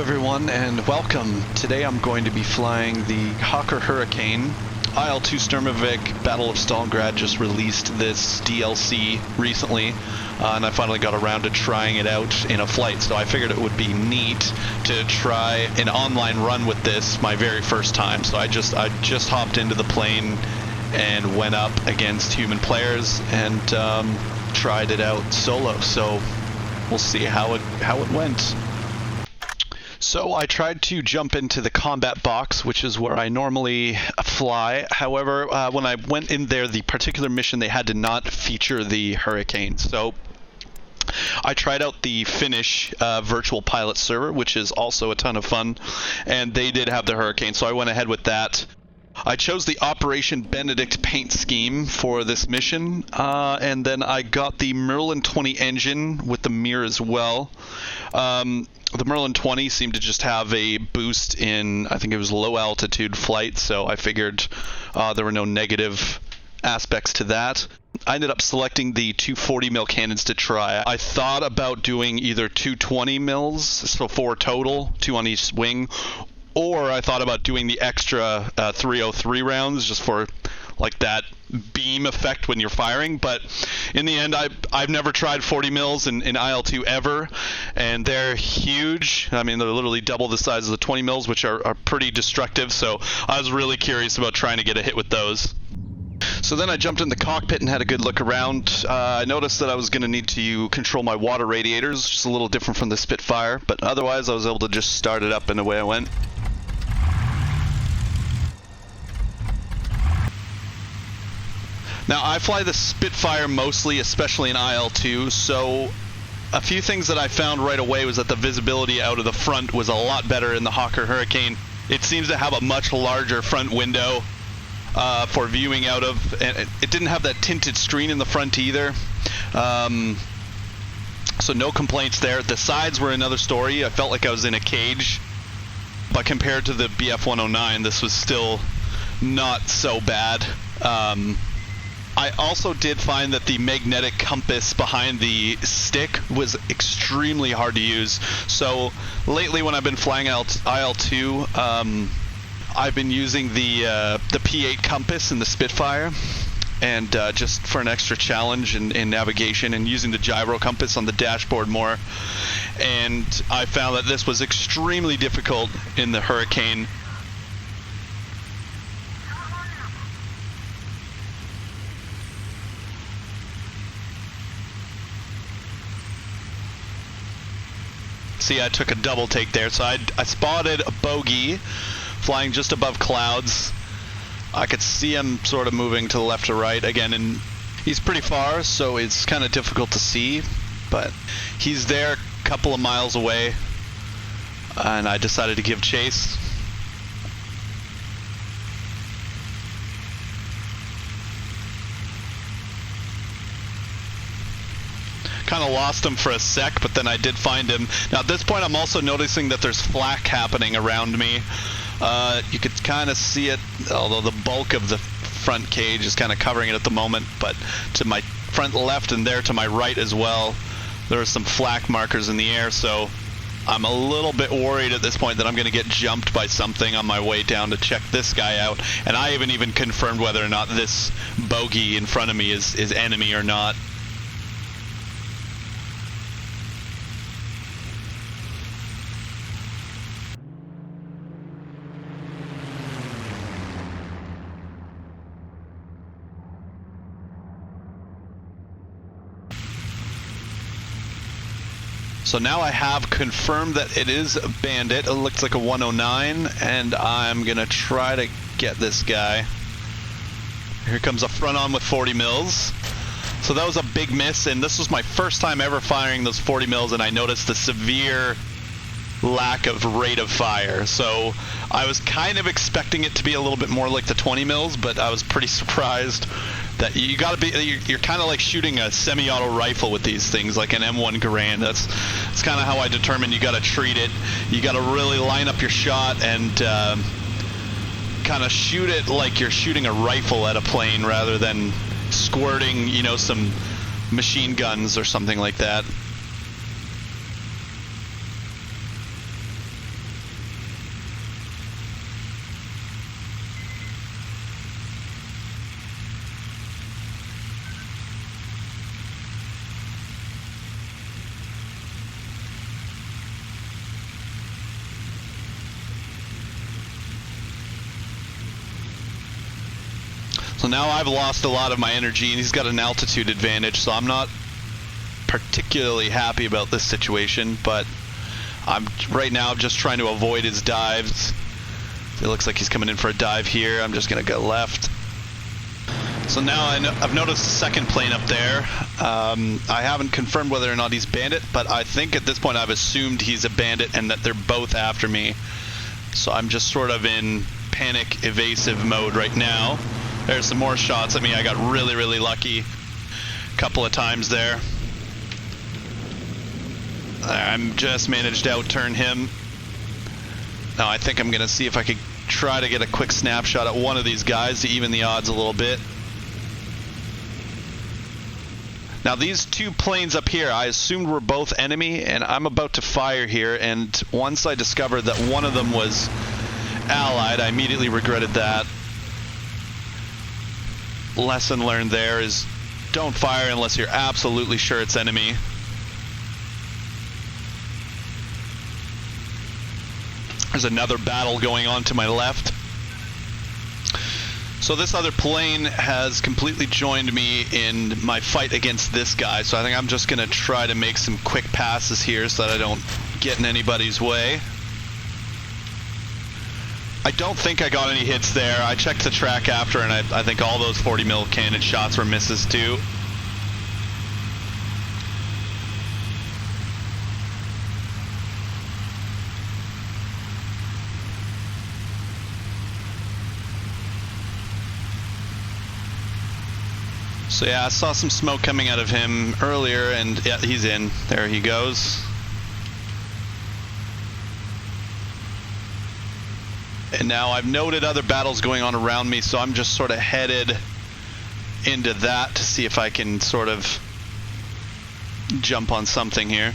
everyone, and welcome. Today I'm going to be flying the Hawker Hurricane. IL-2 Sturmovik Battle of Stalingrad just released this DLC recently, and I finally got around to trying it out in a flight, so I figured it would be neat to try an online run with this my very first time. So I just hopped into the plane and went up against human players and tried it out solo. So we'll see how it went. So I tried to jump into the combat box, which is where I normally fly. However, when I went in there, the particular mission, they had to not feature the Hurricane. So I tried out the Finnish Virtual-Pilots server, which is also a ton of fun, and they did have the Hurricane, so I went ahead with that. I chose the Operation Benedict paint scheme for this mission, and then I got the Merlin 20 engine with the mirror as well. The Merlin 20 seemed to just have a boost in, I think it was low altitude flight, so I figured there were no negative aspects to that. I ended up selecting the 240 mil cannons to try. I thought about doing either 220 mils, so 4 total, 2 on each wing, or I thought about doing the extra 303 rounds just for like that beam effect when you're firing. But in the end, I've never tried 40 mils in IL-2 ever, and they're huge. I mean, they're literally double the size of the 20 mils, which are pretty destructive, so I was really curious about trying to get a hit with those. So then I jumped in the cockpit and had a good look around. I noticed that I was going to need to control my water radiators, just a little different from the Spitfire, but otherwise I was able to just start it up and away I went. Now, I fly the Spitfire mostly, especially in IL-2, so a few things that I found right away was that the visibility out of the front was a lot better in the Hawker Hurricane. It seems to have a much larger front window for viewing out of, and it didn't have that tinted screen in the front either. So no complaints there. The sides were another story. I felt like I was in a cage, but compared to the BF-109, this was still not so bad. I also did find that the magnetic compass behind the stick was extremely hard to use. So lately when I've been flying IL-2, I've been using the P8 compass in the Spitfire, and just for an extra challenge in navigation, and using the gyro compass on the dashboard more. And I found that this was extremely difficult in the Hurricane. See, I took a double take there, so I spotted a bogey flying just above clouds. I could see him sort of moving to the left or right again, and he's pretty far, so it's kind of difficult to see, but he's there a couple of miles away, and I decided to give chase. Kind of lost him for a sec, but then I did find him. Now at this point I'm also noticing that there's flak happening around me. You could kind of see it, although the bulk of the front cage is kind of covering it at the moment, but to my front left and there to my right as well, there are some flak markers in the air, so I'm a little bit worried at this point that I'm going to get jumped by something on my way down to check this guy out. And I haven't even confirmed whether or not this bogey in front of me is enemy or not. So now I have confirmed that it is a bandit. It looks like a 109, and I'm gonna try to get this guy. Here comes a front on with 40 mils. So that was a big miss, and this was my first time ever firing those 40 mils, and I noticed the severe lack of rate of fire. So I was kind of expecting it to be a little bit more like the 20 mils, but I was pretty surprised that you gotta be, you're kind of like shooting a semi-auto rifle with these things, like an M1 Garand. That's kind of how I determine you gotta treat it. You gotta really line up your shot and kind of shoot it like you're shooting a rifle at a plane rather than squirting, you know, some machine guns or something like that. So now I've lost a lot of my energy, and he's got an altitude advantage, so I'm not particularly happy about this situation, but right now I'm just trying to avoid his dives. It looks like he's coming in for a dive here. I'm just going to go left. So now I've noticed a second plane up there. I haven't confirmed whether or not he's bandit, but I think at this point I've assumed he's a bandit and that they're both after me. So I'm just sort of in panic evasive mode right now. There's some more shots at me. I got really, really lucky a couple of times there. I'm just managed to outturn him. Now I think I'm going to see if I could try to get a quick snapshot at one of these guys to even the odds a little bit. Now these two planes up here, I assumed were both enemy, and I'm about to fire here, and once I discovered that one of them was allied, I immediately regretted that. Lesson learned there is don't fire unless you're absolutely sure it's enemy. There's another battle going on to my left. So this other plane has completely joined me in my fight against this guy, so I think I'm just going to try to make some quick passes here so that I don't get in anybody's way. I don't think I got any hits there. I checked the track after, and I think all those 40 mil cannon shots were misses too. So yeah, I saw some smoke coming out of him earlier, and yeah, he's in. There he goes. And now I've noted other battles going on around me, so I'm just sort of headed into that to see if I can sort of jump on something here.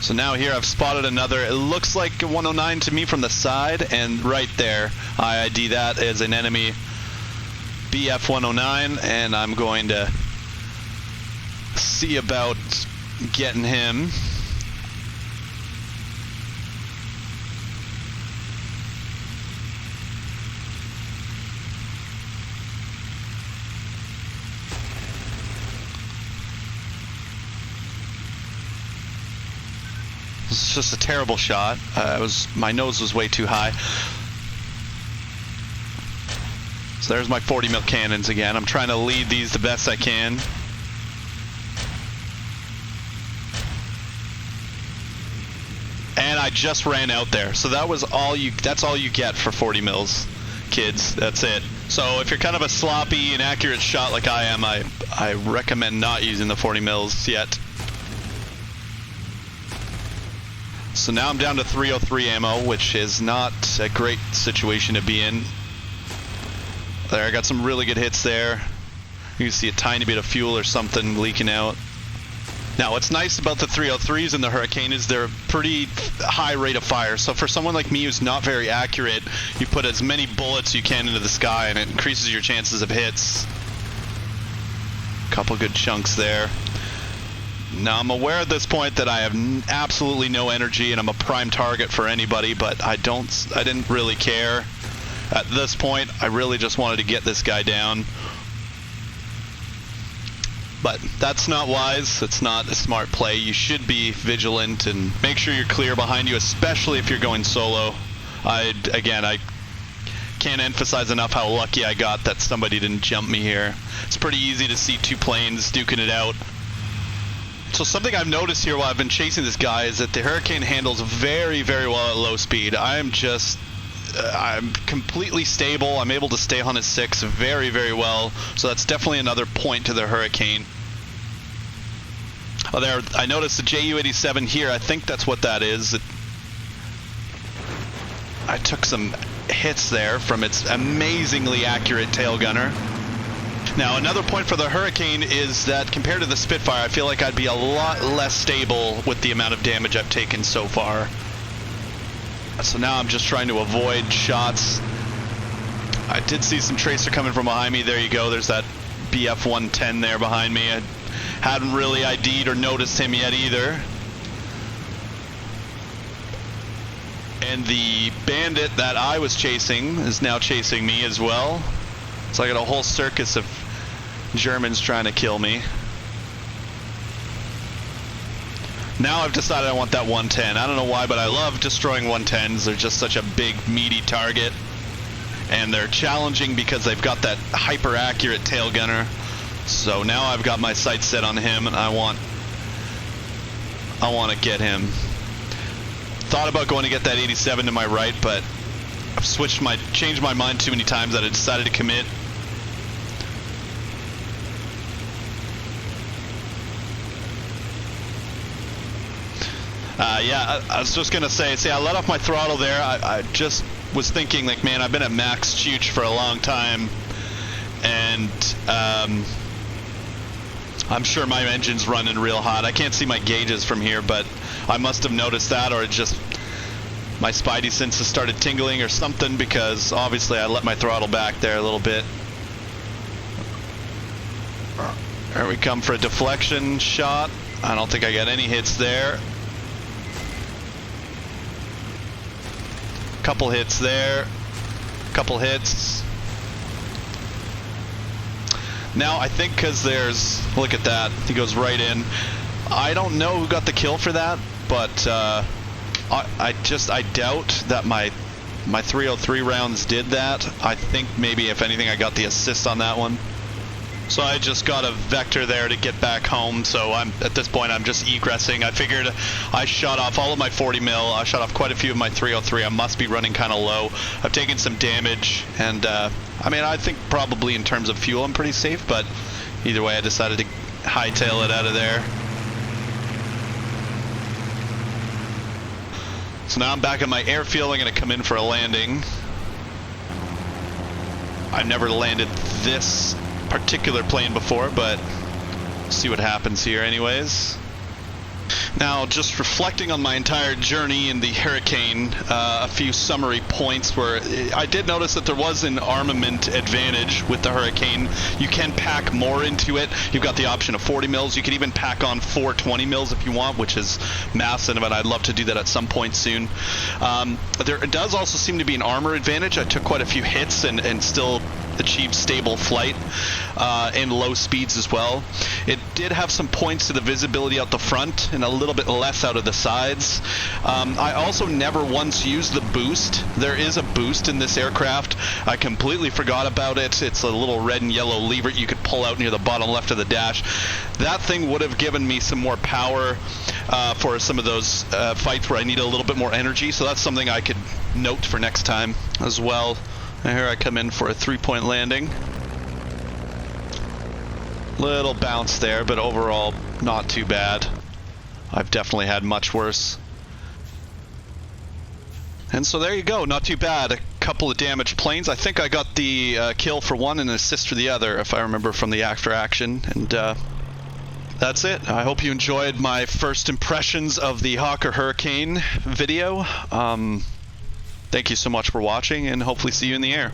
So now here I've spotted another, it looks like a 109 to me from the side, and right there I ID that as an enemy BF 109, and I'm going to see about getting him. It's just a terrible shot. My nose was way too high. So there's my 40 mil cannons again. I'm trying to lead these the best I can. And I just ran out there. So that was that's all you get for 40 mils, kids. That's it. So if you're kind of a sloppy, inaccurate shot like I am, I recommend not using the 40 mils yet. So now I'm down to 303 ammo, which is not a great situation to be in. There, I got some really good hits there. You can see a tiny bit of fuel or something leaking out. Now, what's nice about the 303s and the Hurricane is they're a pretty high rate of fire. So for someone like me who's not very accurate, you put as many bullets as you can into the sky and it increases your chances of hits. Couple good chunks there. Now, I'm aware at this point that I have absolutely no energy and I'm a prime target for anybody, but I didn't really care. At this point, I really just wanted to get this guy down. But that's not wise. It's not a smart play. You should be vigilant and make sure you're clear behind you, especially if you're going solo. I can't emphasize enough how lucky I got that somebody didn't jump me here. It's pretty easy to see two planes duking it out. So something I've noticed here while I've been chasing this guy is that the Hurricane handles very, very well at low speed. I'm completely stable. I'm able to stay on his 6 very, very well. So that's definitely another point to the Hurricane. Oh, there, I noticed the JU-87 here. I think that's what that is. I took some hits there from its amazingly accurate tail gunner. Now, another point for the Hurricane is that compared to the Spitfire, I feel like I'd be a lot less stable with the amount of damage I've taken so far. So now I'm just trying to avoid shots. I did see some tracer coming from behind me. There you go. There's that BF-110 there behind me. I hadn't really ID'd or noticed him yet either. And the bandit that I was chasing is now chasing me as well. So I got a whole circus of Germans trying to kill me. Now I've decided I want that 110. I don't know why, but I love destroying 110s. They're just such a big, meaty target. And they're challenging because they've got that hyper-accurate tail gunner. So now I've got my sights set on him, and I want to get him. Thought about going to get that 87 to my right, but I've changed my mind too many times that I decided to commit. Yeah, I was just gonna say, see, I let off my throttle there. I just was thinking, like, man, I've been at max chooch for a long time, and I'm sure my engine's running real hot. I can't see my gauges from here, but I must have noticed that, or it just my spidey senses started tingling or something, because obviously I let my throttle back there a little bit. There we come for a deflection shot. I don't think I got any hits there. Couple hits there, couple hits. Now I think because there's, look at that, he goes right in. I don't know who got the kill for that, but I doubt that my 303 rounds did that. I think maybe if anything I got the assist on that one. So I just got a vector there to get back home, so at this point I'm just egressing. I figured I shot off all of my 40 mil, I shot off quite a few of my 303, I must be running kind of low. I've taken some damage, and I mean, I think probably in terms of fuel I'm pretty safe, but either way I decided to hightail it out of there. So now I'm back at my airfield. I'm going to come in for a landing. I've never landed this particular plane before, but see what happens here anyways. Now, just reflecting on my entire journey in the Hurricane, a few summary points where I did notice that there was an armament advantage with the Hurricane. You can pack more into it. You've got the option of 40 mils. You can even pack on 420 mils if you want, which is massive, and I'd love to do that at some point soon. There does also seem to be an armor advantage. I took quite a few hits and still achieved stable flight and low speeds as well. It did have some points to the visibility out the front and a little bit less out of the sides. I also never once used the boost. There is a boost in this aircraft. I completely forgot about it. It's a little red and yellow lever you could pull out near the bottom left of the dash. That thing would have given me some more power for some of those fights where I need a little bit more energy, so that's something I could note for next time as well. And here I come in for a 3-point landing. Little bounce there, but overall not too bad. I've definitely had much worse. And so there you go, not too bad. A couple of damaged planes. I think I got the kill for one and an assist for the other, if I remember from the after action. And that's it. I hope you enjoyed my first impressions of the Hawker Hurricane video. Thank you so much for watching, and hopefully see you in the air.